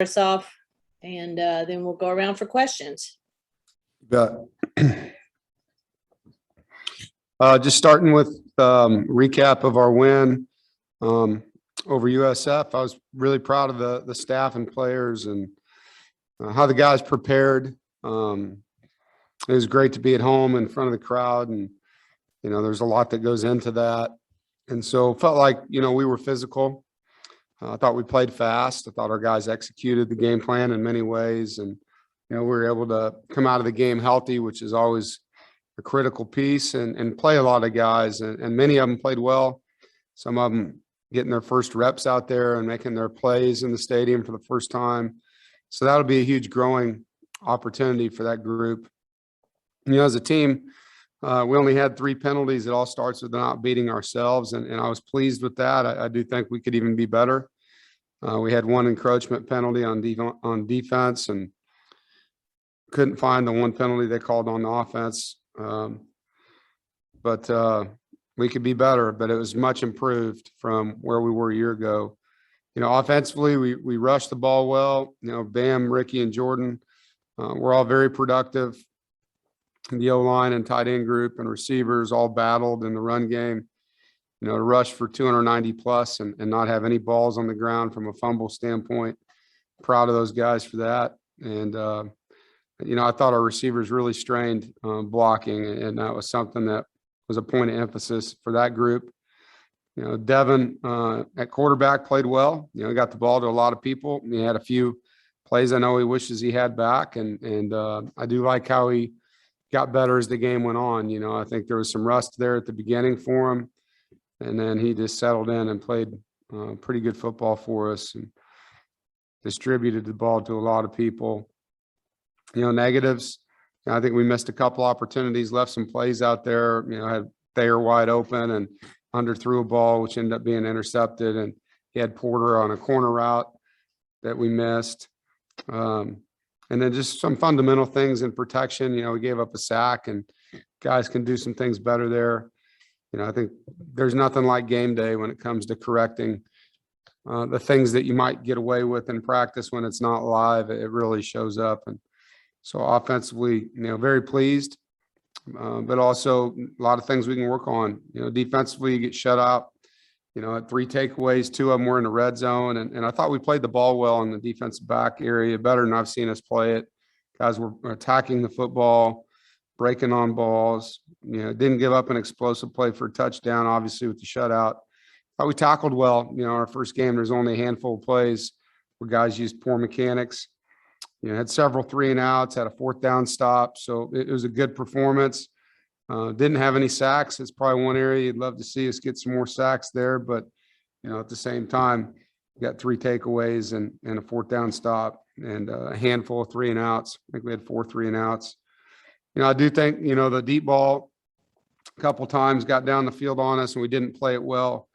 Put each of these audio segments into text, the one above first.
us off, and then we'll go around for questions. Bet. Just starting with recap of our win over USF. I was really proud of the staff and players and how the guys prepared. It was great to be at home in front of the crowd, and there's a lot that goes into that. And so it felt like we were physical. I thought we played fast. I thought our guys executed the game plan in many ways, and we were able to come out of the game healthy, which is always a critical piece, and play a lot of guys, and many of them played well. Some of them getting their first reps out there and making their plays in the stadium for the first time. So that'll be a huge growing opportunity for that group. As a team, we only had 3 penalties. It all starts with not beating ourselves, and I was pleased with that. I do think we could even be better. We had 1 encroachment penalty on defense, and couldn't find the 1 penalty they called on the offense. But we could be better, but it was much improved from where we were a year ago. Offensively, we rushed the ball well. Bam, Ricky, and Jordan were all very productive. The O-line and tight end group and receivers all battled in the run game, to rush for 290 plus and not have any balls on the ground from a fumble standpoint. Proud of those guys for that. And, I thought our receivers really strained blocking, and that was something that was a point of emphasis for that group. Devin at quarterback played well. He got the ball to a lot of people. He had a few plays I know he wishes he had back, and I do like how he got better as the game went on. I think there was some rust there at the beginning for him, and then he just settled in and played pretty good football for us and distributed the ball to a lot of people. Negatives, I think we missed a couple opportunities, left some plays out there. Had Thayer wide open and underthrew a ball, which ended up being intercepted, and he had Porter on a corner route that we missed. And then just some fundamental things in protection. We gave up a sack, and guys can do some things better there. I think there's nothing like game day when it comes to correcting the things that you might get away with in practice when it's not live. It really shows up. And so offensively, very pleased, but also a lot of things we can work on. Defensively, you get shut out. At 3 takeaways, 2 of them were in the red zone. And I thought we played the ball well in the defensive back area, better than I've seen us play it. Guys were attacking the football, breaking on balls, didn't give up an explosive play for a touchdown, obviously, with the shutout. Thought we tackled well. Our first game, there's only a handful of plays where guys used poor mechanics. Had several 3-and-outs, had a 4th down stop. So it was a good performance. Didn't have any sacks. It's probably one area you'd love to see us get some more sacks there. But, at the same time, we got 3 takeaways and a 4th down stop and a handful of 3-and-outs. I think we had 4 3-and-outs. I do think, the deep ball a couple times got down the field on us and we didn't play it well.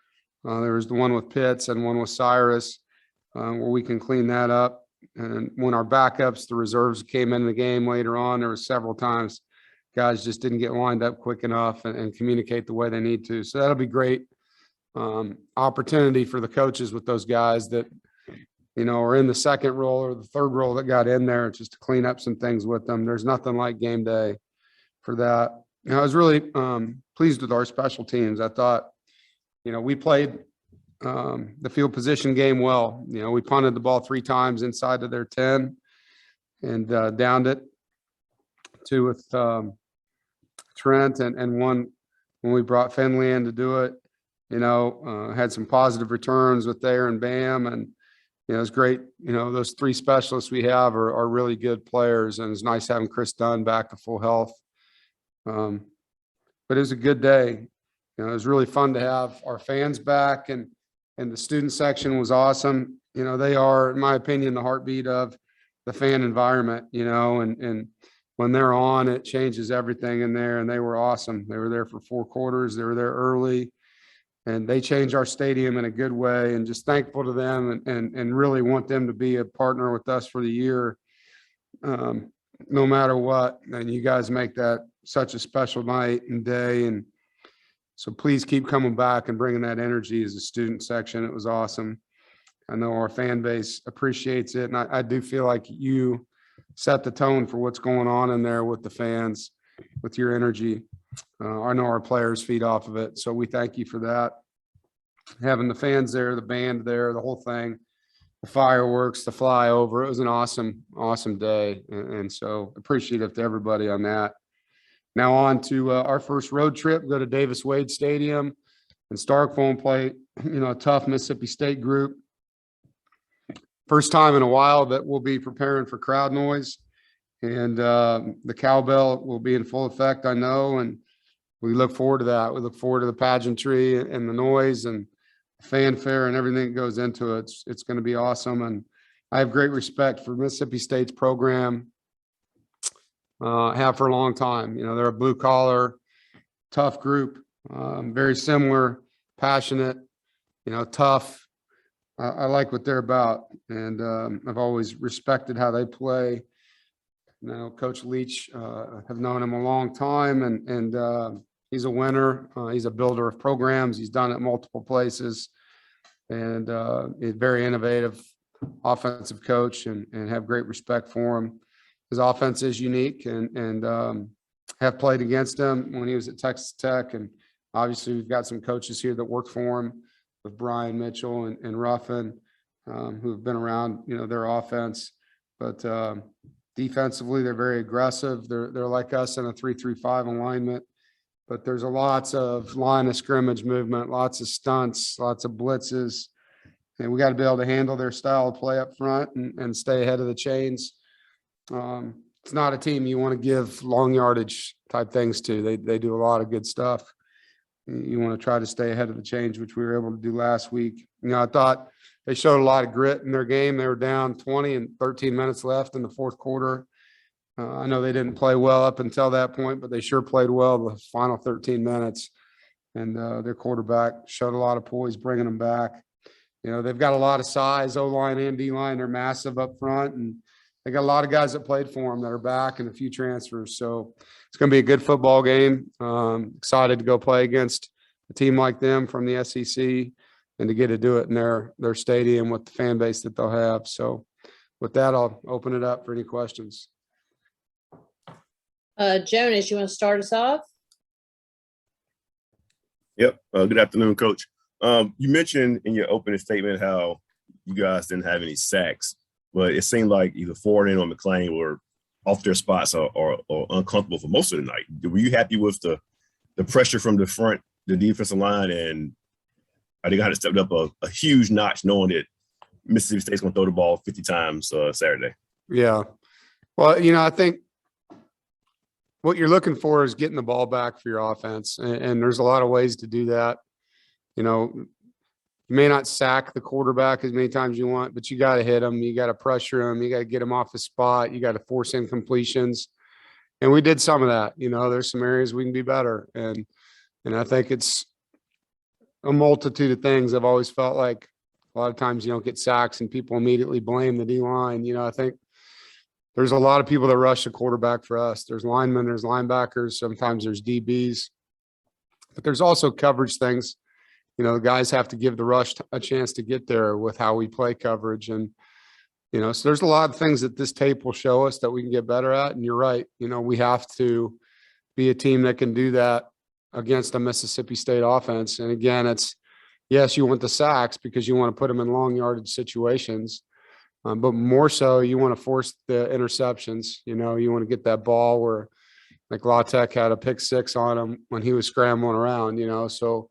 There was the one with Pitts and one with Cyrus where we can clean that up. And when our backups, the reserves came in the game later on, there were several times guys just didn't get lined up quick enough and communicate the way they need to. So that'll be great opportunity for the coaches with those guys that, are in the second role or the third role that got in there, just to clean up some things with them. There's nothing like game day for that. I was really pleased with our special teams. I thought, we played the field position game well. We punted the ball 3 times inside of their 10 and downed it. 2 with Trent and 1 when we brought Finley in to do it. Had some positive returns with Thayer and Bam, and it was great. Those 3 specialists we have are really good players, and it's nice having Chris Dunn back to full health. But it was a good day. It was really fun to have our fans back, and the student section was awesome. They are, in my opinion, the heartbeat of the fan environment, and when they're on, it changes everything in there, and they were awesome. They were there for 4 quarters. They were there early, and they changed our stadium in a good way, and just thankful to them and really want them to be a partner with us for the year, no matter what. And you guys make that such a special night and day, and so please keep coming back and bringing that energy as a student section. It was awesome. I know our fan base appreciates it. And I do feel like you set the tone for what's going on in there with the fans, with your energy. I know our players feed off of it. So we thank you for that. Having the fans there, the band there, the whole thing, the fireworks, the flyover. It was an awesome, awesome day. And so appreciative to everybody on that. Now on to our first road trip, go to Davis Wade Stadium and Starkville and play, a tough Mississippi State group. First time in a while that we'll be preparing for crowd noise, and the cowbell will be in full effect, I know, and we look forward to that. We look forward to the pageantry and the noise and fanfare and everything that goes into it. It's going to be awesome, and I have great respect for Mississippi State's program. Have for a long time. They're a blue collar, tough group, very similar, passionate, tough. I like what they're about, and I've always respected how they play. Coach Leach, have known him a long time, and he's a winner. He's a builder of programs. He's done it multiple places, and he's very innovative offensive coach, and have great respect for him. His offense is unique, and have played against him when he was at Texas Tech, and obviously we've got some coaches here that work for him, with Brian Mitchell and Ruffin, who have been around, their offense. But defensively, they're very aggressive. They're like us in a 3-3-5 alignment. But there's lots of line of scrimmage movement, lots of stunts, lots of blitzes. And we got to be able to handle their style of play up front and stay ahead of the chains. It's not a team you want to give long yardage type things to. They do a lot of good stuff. You want to try to stay ahead of the change, which we were able to do last week. I thought they showed a lot of grit in their game. They were down 20 and 13 minutes left in the fourth quarter. I know they didn't play well up until that point, but they sure played well the final 13 minutes. And their quarterback showed a lot of poise, bringing them back. They've got a lot of size, O-line and D-line. They're massive up front, and they got a lot of guys that played for them that are back and a few transfers. So it's going to be a good football game. Excited to go play against a team like them from the SEC and to get to do it in their stadium with the fan base that they'll have. So with that, I'll open it up for any questions. Jonas, you want to start us off? Yep. Good afternoon, Coach. You mentioned in your opening statement how you guys didn't have any sacks, but it seemed like either Forden or McClain were off their spots or uncomfortable for most of the night. Were you happy with the pressure from the front, the defensive line, and I think I had to step up a huge notch knowing that Mississippi State's going to throw the ball 50 times Saturday? Yeah. Well, I think what you're looking for is getting the ball back for your offense. And there's a lot of ways to do that. You may not sack the quarterback as many times as you want, but you got to hit him. You got to pressure him. You got to get him off the spot. You got to force incompletions. And we did some of that. There's some areas we can be better. And I think it's a multitude of things. I've always felt like a lot of times you don't get sacks and people immediately blame the D-line. I think there's a lot of people that rush the quarterback for us. There's linemen, there's linebackers, sometimes there's DBs. But there's also coverage things. The guys have to give the rush a chance to get there with how we play coverage. And, so there's a lot of things that this tape will show us that we can get better at. And you're right. We have to be a team that can do that against a Mississippi State offense. And again, yes, you want the sacks because you want to put them in long yardage situations. But more so, you want to force the interceptions. You want to get that ball where, like, La Tech had a pick six on him when he was scrambling around, so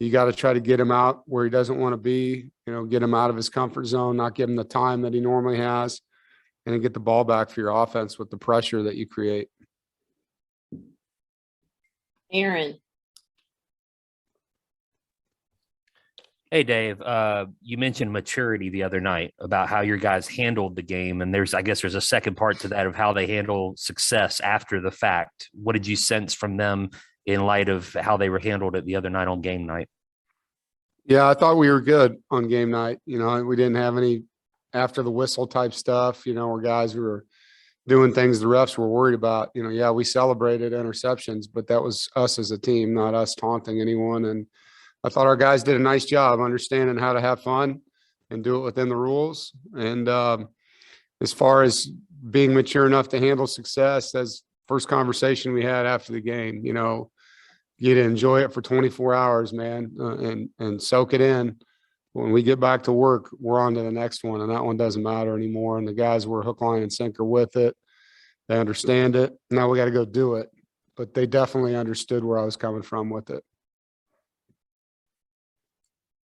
you got to try to get him out where he doesn't want to be, get him out of his comfort zone, not give him the time that he normally has, and then get the ball back for your offense with the pressure that you create. Aaron. Hey, Dave, you mentioned maturity the other night about how your guys handled the game. And I guess there's a second part to that of how they handle success after the fact. What did you sense from them in light of how they were handled it the other night on game night? Yeah, I thought we were good on game night. We didn't have any after the whistle type stuff, where guys were doing things the refs were worried about. Yeah, we celebrated interceptions, but that was us as a team, not us taunting anyone. And I thought our guys did a nice job understanding how to have fun and do it within the rules. And as far as being mature enough to handle success, that's first conversation we had after the game. You know, you get to enjoy it for 24 hours, man, and soak it in. When we get back to work, we're on to the next one, and that one doesn't matter anymore. And the guys were hook, line, and sinker with it. They understand it. Now we got to go do it. But they definitely understood where I was coming from with it.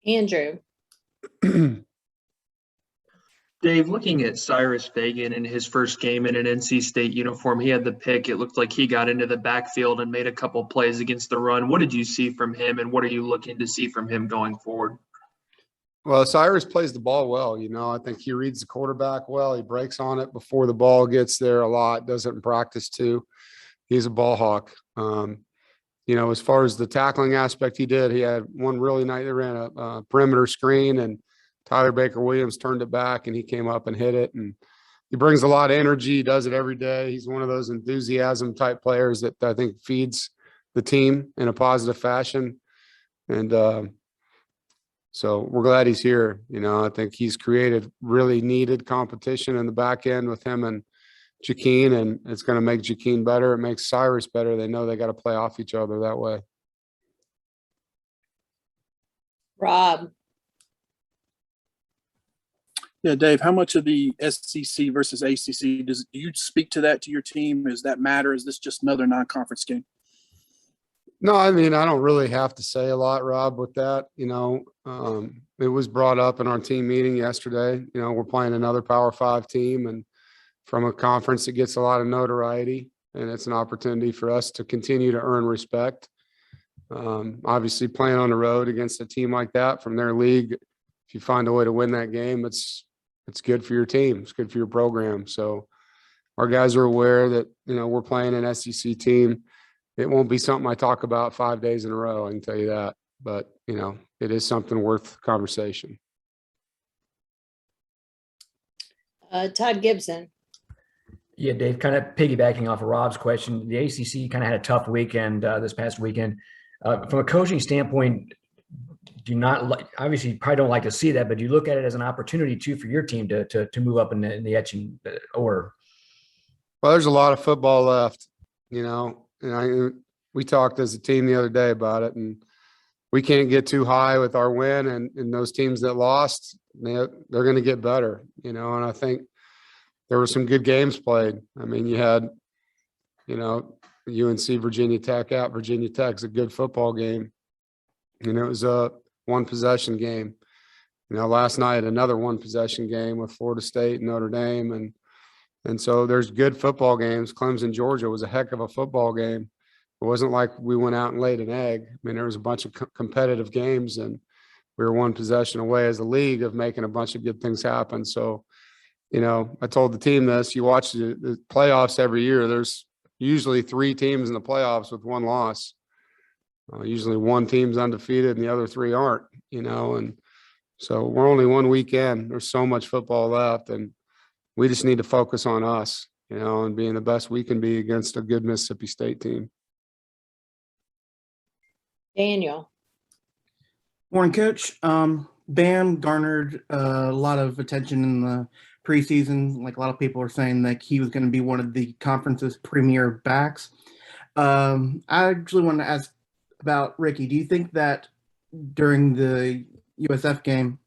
Andrew. Dave, looking at Cyrus Fagan in his first game in an NC State uniform, he had the pick. It looked like he got into the backfield and made a couple plays against the run. What did you see from him, and what are you looking to see from him going forward? Well, Cyrus plays the ball well. You know, I think he reads the quarterback well. He breaks on it before the ball gets there a lot, does it in practice too. He's a ball hawk. You know, as far as the tackling aspect, he had one really nice, they ran a perimeter screen, and Tyler Baker-Williams turned it back and he came up and hit it. And he brings a lot of energy. He does it every day. He's one of those enthusiasm type players that I think feeds the team in a positive fashion. And so we're glad he's here. You know, I think he's created really needed competition in the back end with him and Jaqueen, and it's going to make Jaqueen better. It makes Cyrus better. They know they got to play off each other that way. Rob. Yeah, Dave, how much of the SEC versus ACC do you speak to that to your team? Does that matter? Is this just another non-conference game? No, I mean, I don't really have to say a lot, Rob, with that. You know, it was brought up in our team meeting yesterday. You know, we're playing another Power 5 team, and from a conference that gets a lot of notoriety, and it's an opportunity for us to continue to earn respect. Obviously, playing on the road against a team like that from their league, if you find a way to win that game, it's good for your team. It's good for your program. So our guys are aware that, you know, we're playing an SEC team. It won't be something I talk about 5 days in a row, I can tell you that. But, you know, it is something worth conversation. Todd Gibson. Yeah, Dave, kind of piggybacking off of Rob's question, the ACC kind of had a tough weekend this past weekend. From a coaching standpoint, do you not like, obviously you probably don't like to see that, but do you look at it as an opportunity too for your team to move up in the etching order? Well, there's a lot of football left, you know, and we talked as a team the other day about it, and we can't get too high with our win, and those teams that lost, they're going to get better, you know, and I think there were some good games played. I mean, you had, you know, UNC Virginia Tech at Virginia Tech's a good football game. And it was a one possession game. You know, last night, another one possession game with Florida State and Notre Dame. And so there's good football games. Clemson, Georgia was a heck of a football game. It wasn't like we went out and laid an egg. I mean, there was a bunch of competitive games, and we were one possession away as a league of making a bunch of good things happen. So, you know, I told the team this, you watch the playoffs every year, there's usually 3 teams in the playoffs with 1 loss. Usually one team's undefeated and the other 3 aren't, you know, and so we're only 1 weekend. There's so much football left, and we just need to focus on us, you know, and being the best we can be against a good Mississippi State team. Daniel. Morning, Coach. Bam garnered a lot of attention in the preseason. Like a lot of people are saying that he was going to be one of the conference's premier backs. I actually wanted to ask about Ricky. Do you think that during the USF game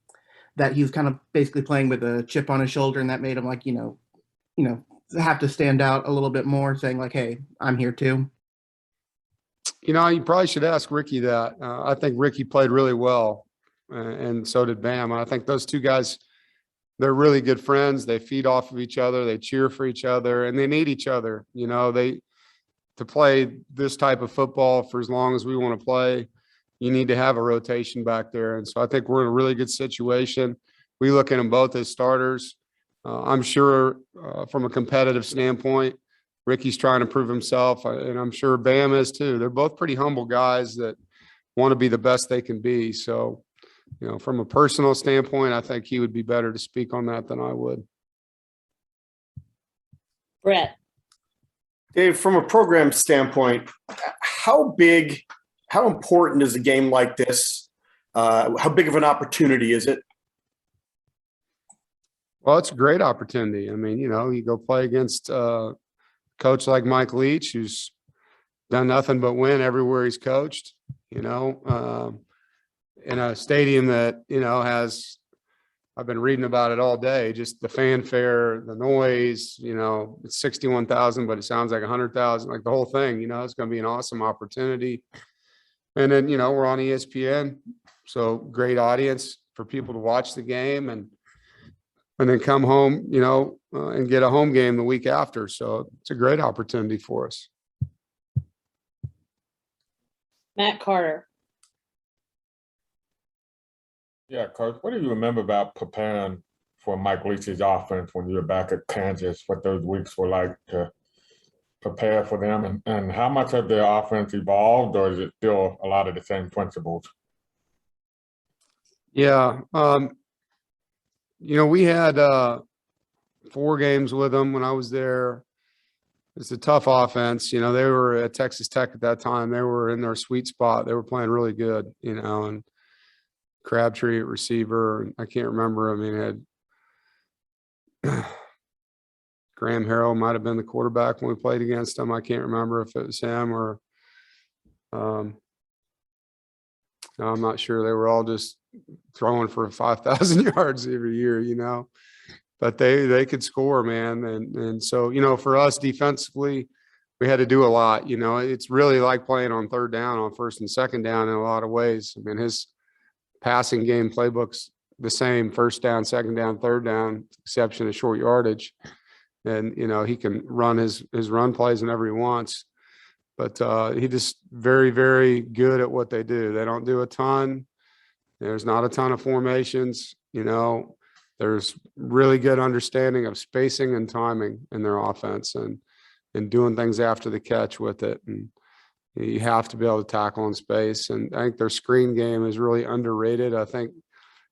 that he was kind of basically playing with a chip on his shoulder, and that made him like, you know, have to stand out a little bit more, saying like, hey, I'm here too? You know, you probably should ask Ricky that. I think Ricky played really well, and so did Bam. I think those 2 guys, they're really good friends. They feed off of each other. They cheer for each other, and they need each other. You know, to play this type of football for as long as we want to play, you need to have a rotation back there. And so I think we're in a really good situation. We look at them both as starters. I'm sure from a competitive standpoint, Ricky's trying to prove himself, and I'm sure Bam is too. They're both pretty humble guys that want to be the best they can be. So, you know, from a personal standpoint, I think he would be better to speak on that than I would. Brett. Dave, from a program standpoint, how important is a game like this? How big of an opportunity is it? Well, it's a great opportunity. I mean, you go play against a coach like Mike Leach, who's done nothing but win everywhere he's coached, in a stadium that, has, I've been reading about it all day, just the fanfare, the noise, it's 61,000, but it sounds like 100,000, like the whole thing, it's going to be an awesome opportunity. And then, we're on ESPN, so great audience for people to watch the game and then come home, and get a home game the week after. So it's a great opportunity for us. Matt Carter. Yeah, Coach, what do you remember about preparing for Mike Leach's offense when you were back at Kansas? What those weeks were like to prepare for them, and how much of their offense evolved, or is it still a lot of the same principles? Yeah. We had 4 games with them when I was there. It's a tough offense. They were at Texas Tech at that time. They were in their sweet spot. They were playing really good, and Crabtree at receiver. I can't remember. I mean, had Graham Harrell might have been the quarterback when we played against him. I can't remember if it was him or no, I'm not sure. They were all just throwing for 5,000 yards every year, but they could score, man. And so, for us defensively, we had to do a lot. It's really like playing on third down, on first and second down in a lot of ways. I mean, his passing game playbook's the same: first down, second down, third down, exception of short yardage. And, he can run his run plays whenever he wants. But he just very, very good at what they do. They don't do a ton. There's not a ton of formations. There's really good understanding of spacing and timing in their offense and doing things after the catch with it. And you have to be able to tackle in space. And I think their screen game is really underrated. I think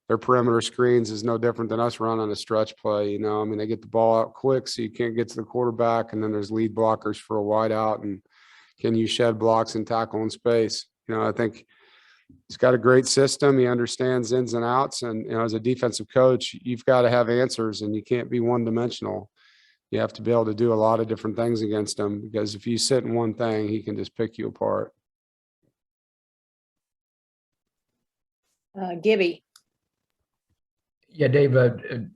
their perimeter screens is no different than us running a stretch play. They get the ball out quick, so you can't get to the quarterback. And then there's lead blockers for a wide out. And can you shed blocks and tackle in space? I think he's got a great system. He understands ins and outs. And, as a defensive coach, you've got to have answers, and you can't be one-dimensional. You have to be able to do a lot of different things against him, because if you sit in one thing, he can just pick you apart. Gibby. Yeah, Dave,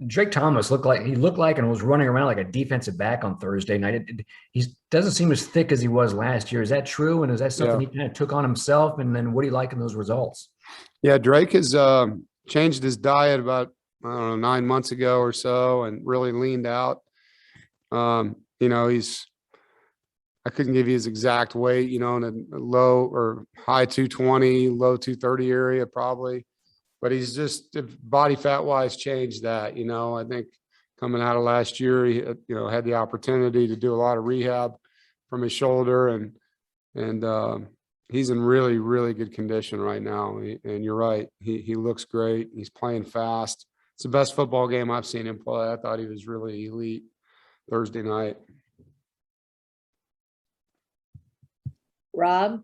Drake Thomas looked like and was running around like a defensive back on Thursday night. He doesn't seem as thick as he was last year. Is that true? And is that something he kind of took on himself? And then what do you like in those results? Yeah, Drake has changed his diet about, 9 months ago or so, and really leaned out. I couldn't give you his exact weight, in a low or high 220, low 230 area probably. But he's just, body fat wise, changed that. I think coming out of last year, he had the opportunity to do a lot of rehab from his shoulder, and he's in really, really good condition right now. And you're right, he looks great. He's playing fast. It's the best football game I've seen him play. I thought he was really elite Thursday night. Rob.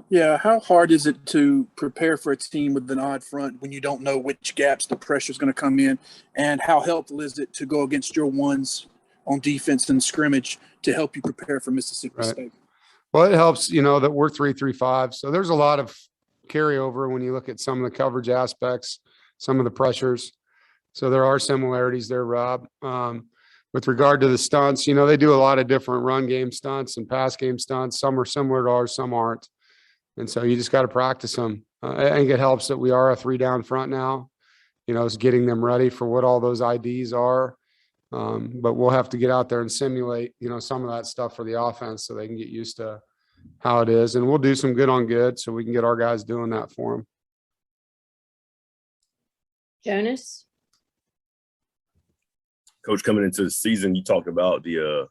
Yeah, how hard is it to prepare for a team with an odd front when you don't know which gaps the pressure is going to come in? And how helpful is it to go against your ones on defense and scrimmage to help you prepare for Mississippi State? Well, it helps, that we're 3-3-5. So there's a lot of carryover when you look at some of the coverage aspects, some of the pressures. So there are similarities there, Rob. With regard to the stunts, they do a lot of different run game stunts and pass game stunts. Some are similar to ours, some aren't. And so you just got to practice them. I think it helps that we are a 3-down front now, it's getting them ready for what all those IDs are. But we'll have to get out there and simulate, some of that stuff for the offense so they can get used to how it is. And we'll do some good on good so we can get our guys doing that for them. Jonas. Coach, coming into the season, you talked about the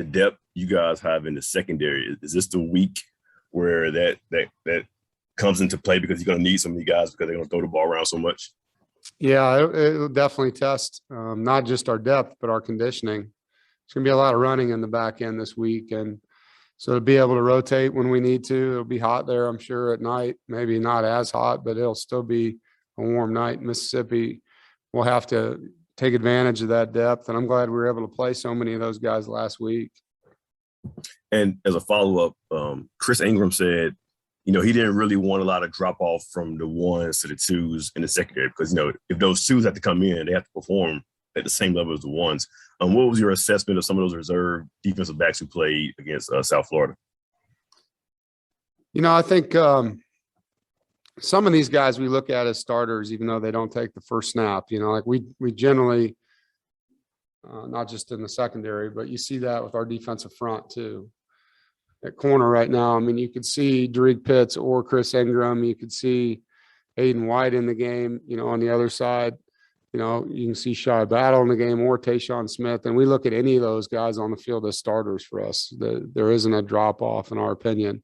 depth you guys have in the secondary. Is this the week where that comes into play, because you're going to need some of you guys because they're going to throw the ball around so much? Yeah, it'll definitely test not just our depth, but our conditioning. It's going to be a lot of running in the back end this week. And so to be able to rotate when we need to, it'll be hot there, I'm sure, at night. Maybe not as hot, but it'll still be a warm night in Mississippi. we'll have to take advantage of that depth. And I'm glad we were able to play so many of those guys last week. And as a follow-up, Chris Ingram said, you know, he didn't really want a lot of drop off from the ones to the twos in the secondary because, you know, if those twos have to come in, they have to perform at the same level as the ones. What was your assessment of some of those reserve defensive backs who played against South Florida? You know, I think some of these guys we look at as starters, even though they don't take the first snap, you know, like we generally, not just in the secondary, but you see that with our defensive front too. At corner right now, I mean, you could see Derek Pitts or Chris Ingram. You could see Aiden White in the game, you know, on the other side. You know, you can see Shy Battle in the game or Tayshawn Smith. And we look at any of those guys on the field as starters for us. There isn't a drop off in our opinion.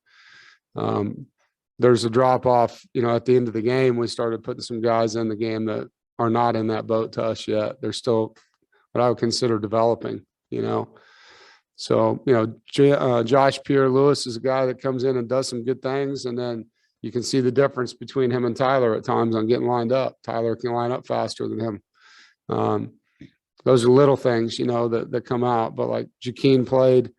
There's a drop off, you know, at the end of the game. We started putting some guys in the game that are not in that boat to us yet. They're still what I would consider developing, you know. So, you know, Josh Pierre-Lewis is a guy that comes in and does some good things. And then you can see the difference between him and Tyler at times on getting lined up. Tyler can line up faster than him. Those are little things, you know, that come out. But like Jakeem played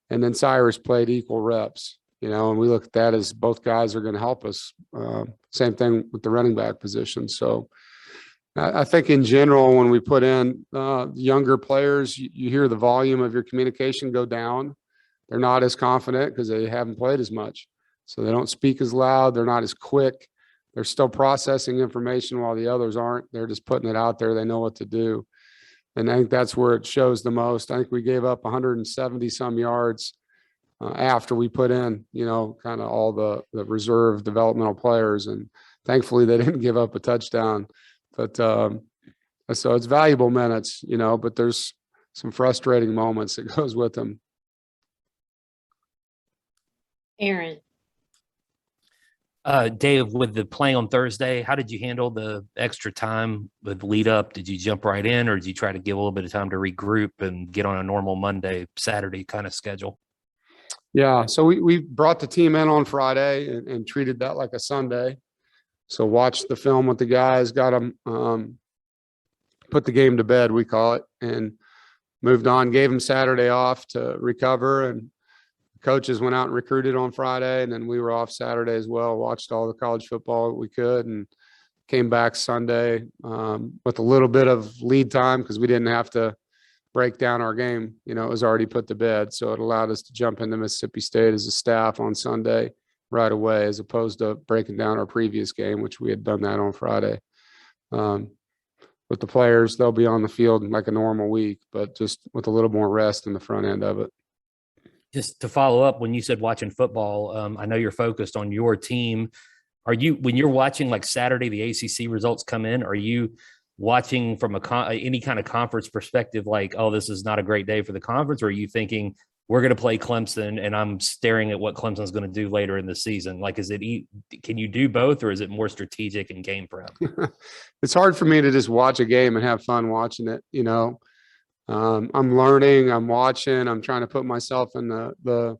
and then Cyrus played equal reps, you know, and we look at that as both guys are going to help us. Same thing with the running back position. So I think in general, when we put in younger players, you hear the volume of your communication go down. They're not as confident because they haven't played as much. So they don't speak as loud. They're not as quick. They're still processing information while the others aren't. They're just putting it out there. They know what to do. And I think that's where it shows the most. I think we gave up 170 some yards after we put in, you know, kind of all the reserve developmental players. And thankfully they didn't give up a touchdown. But so it's valuable minutes, you know, but there's some frustrating moments that goes with them. Aaron. Dave, with the playing on Thursday, how did you handle the extra time with lead up? Did you jump right in or did you try to give a little bit of time to regroup and get on a normal Monday, Saturday kind of schedule? Yeah. So we brought the team in on Friday and treated that like a Sunday. So watched the film with the guys, got them, put the game to bed, we call it, and moved on, gave them Saturday off to recover. And coaches went out and recruited on Friday. And then we were off Saturday as well, watched all the college football we could and came back Sunday with a little bit of lead time because we didn't have to break down our game. You know, it was already put to bed. So it allowed us to jump into Mississippi State as a staff on Sunday right away, as opposed to breaking down our previous game, which we had done that on Friday. With the players, they'll be on the field like a normal week, but just with a little more rest in the front end of it. Just to follow up, when you said watching football, I know you're focused on your team. Are you, when you're watching like Saturday, the ACC results come in, are you watching from any kind of conference perspective, like, oh, this is not a great day for the conference? Or are you thinking we're going to play Clemson and I'm staring at what Clemson's going to do later in the season? Like, can you do both or is it more strategic and game prep? It's hard for me to just watch a game and have fun watching it. You know, I'm learning, I'm watching, I'm trying to put myself in the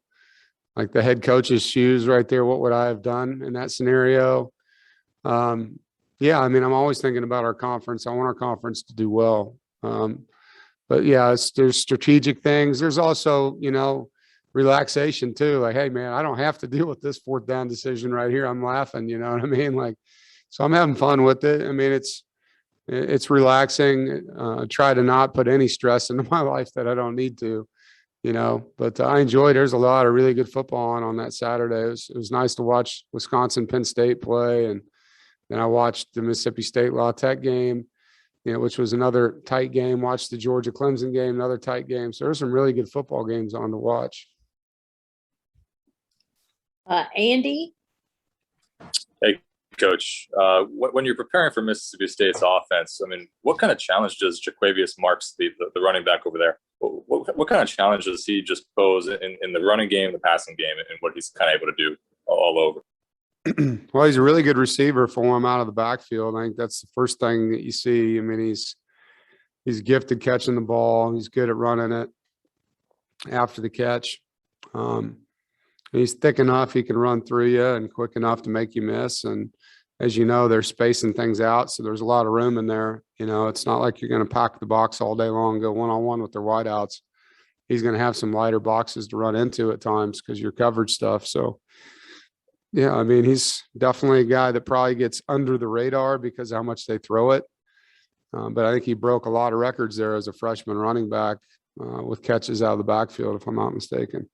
head coach's shoes right there. What would I have done in that scenario? Yeah, I mean, I'm always thinking about our conference. I want our conference to do well. But yeah, there's strategic things. There's also, you know, relaxation too. Like, hey man, I don't have to deal with this 4th down decision right here. I'm laughing, you know what I mean? Like, so I'm having fun with it. I mean, it's relaxing. Try to not put any stress into my life that I don't need to, you know, but I enjoyed, there's a lot of really good football on that Saturday. It was nice to watch Wisconsin, Penn State play. And then I watched the Mississippi State La Tech game, you know, which was another tight game. Watched the Georgia Clemson game, another tight game. So there's some really good football games on to watch. Andy? Hey, Coach. When you're preparing for Mississippi State's offense, I mean, what kind of challenge does Jaquavius Marks, the running back over there, what kind of challenge does he just pose in the running game, the passing game, and what he's kind of able to do all over? Well, he's a really good receiver for him out of the backfield. I think that's the first thing that you see. I mean, he's gifted catching the ball. He's good at running it after the catch. He's thick enough. He can run through you and quick enough to make you miss. And as you know, they're spacing things out. So there's a lot of room in there. You know, it's not like you're going to pack the box all day long and go one-on-one with their wideouts. He's going to have some lighter boxes to run into at times because your coverage stuff. So, yeah, I mean, he's definitely a guy that probably gets under the radar because of how much they throw it. But I think he broke a lot of records there as a freshman running back with catches out of the backfield, if I'm not mistaken.